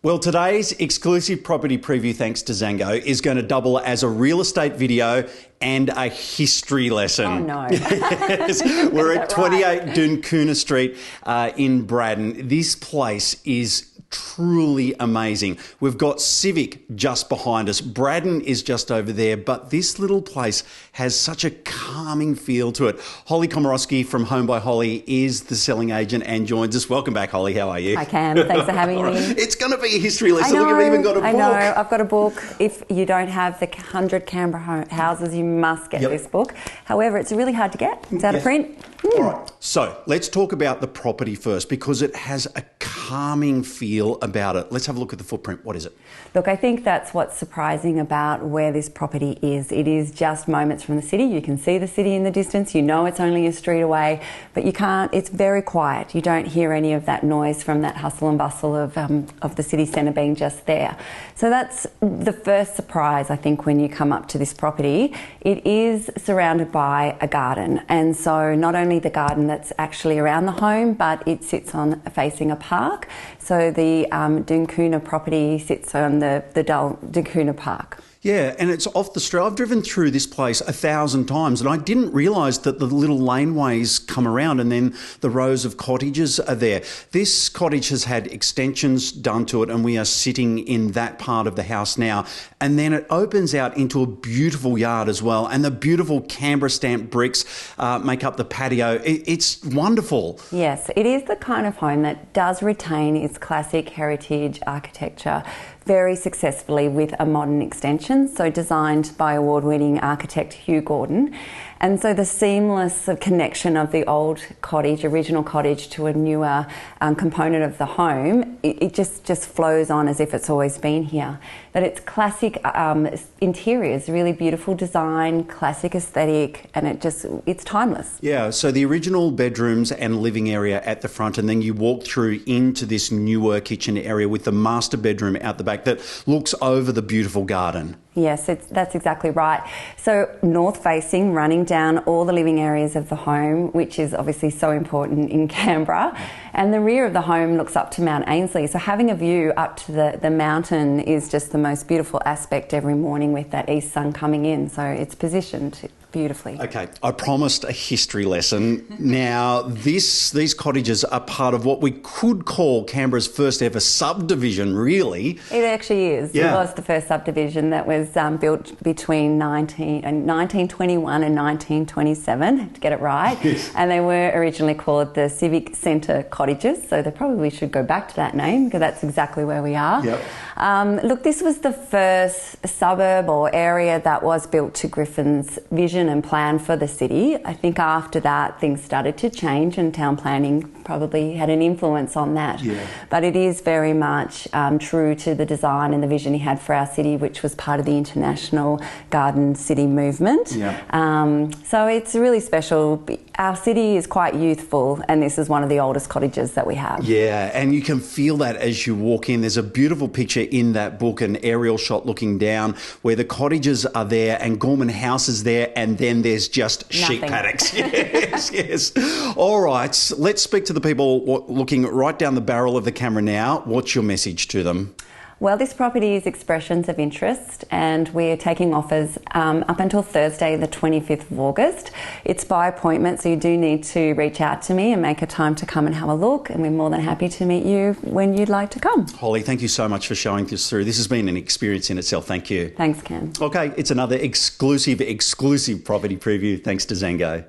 Well, today's exclusive property preview, thanks to Zango, is going to double as a real estate video and a history lesson. Oh, no. Yes. We're at 28 Doonkuna Street in Braddon. This place is truly amazing. We've got Civic just behind us. Braddon is just over there, but this little place has such a calming feel to it. Holly Komorowski from Home by Holly is the selling agent and joins us. Welcome back, Holly. How are you? Hi, Cam. Thanks for having me. It's going to be a history lesson. Look, I've even got a book. I know. I've got a book. If you don't have the 100 Canberra houses, you must get this book. However, it's really hard to get. It's out of print. All right. So let's talk about the property first because it has a calming feel about it. Let's have a look at the footprint. What is it? Look, I think that's what's surprising about where this property is. It is just moments from the city. You can see the city in the distance. You know it's only a street away, but you can't. It's very quiet. You don't hear any of that noise from that hustle and bustle of the city centre being just there. So that's the first surprise, I think, when you come up to this property. It is surrounded by a garden, and so not only the garden that's actually around the home, but it sits on facing a park. So the Doonkuna property sits on the Doonkuna Park. Yeah, and it's off the street. I've driven through this place 1,000 times and I didn't realise that the little laneways come around and then the rows of cottages are there. This cottage has had extensions done to it and we are sitting in that part of the house now. And then it opens out into a beautiful yard as well, and the beautiful Canberra stamped bricks make up the patio. It's wonderful. Yes, it is the kind of home that does retain its classic heritage architecture very successfully with a modern extension, so designed by award-winning architect Hugh Gordon. And so the seamless connection of the old cottage, original cottage, to a newer component of the home, it just flows on as if it's always been here. But it's classic interiors, really beautiful design, classic aesthetic, and it's timeless. Yeah, so the original bedrooms and living area at the front, and then you walk through into this newer kitchen area with the master bedroom out the back that looks over the beautiful garden. Yes, that's exactly right. So north facing, running down all the living areas of the home, which is obviously so important in Canberra. And the rear of the home looks up to Mount Ainslie. So having a view up to the mountain is just the most beautiful aspect every morning with that east sun coming in. So it's positioned beautifully. Okay, I promised a history lesson. Now, these cottages are part of what we could call Canberra's first ever subdivision, really. It actually is. Yeah. It was the first subdivision that was built between 1921 and 1927, to get it right. Yes. And they were originally called the Civic Centre Cottages, so they probably should go back to that name because that's exactly where we are. Yep. Look, this was the first suburb or area that was built to Griffin's vision and plan for the city. I think after that things started to change and town planning probably had an influence on that. Yeah. But it is very much true to the design and the vision he had for our city, which was part of the International Garden City movement. Yeah. So it's really special. Our city is quite youthful and this is one of the oldest cottages that we have. Yeah, and you can feel that as you walk in. There's a beautiful picture in that book, an aerial shot looking down where the cottages are there and Gorman House is there, and then there's just sheep paddocks. Yes, yes. All right, let's speak to the people looking right down the barrel of the camera now. What's your message to them? Well, this property is expressions of interest and we're taking offers up until Thursday, the 25th of August. It's by appointment, so you do need to reach out to me and make a time to come and have a look, and we're more than happy to meet you when you'd like to come. Holly, thank you so much for showing this through. This has been an experience in itself. Thank you. Thanks, Cam. Okay, it's another exclusive property preview thanks to Zango.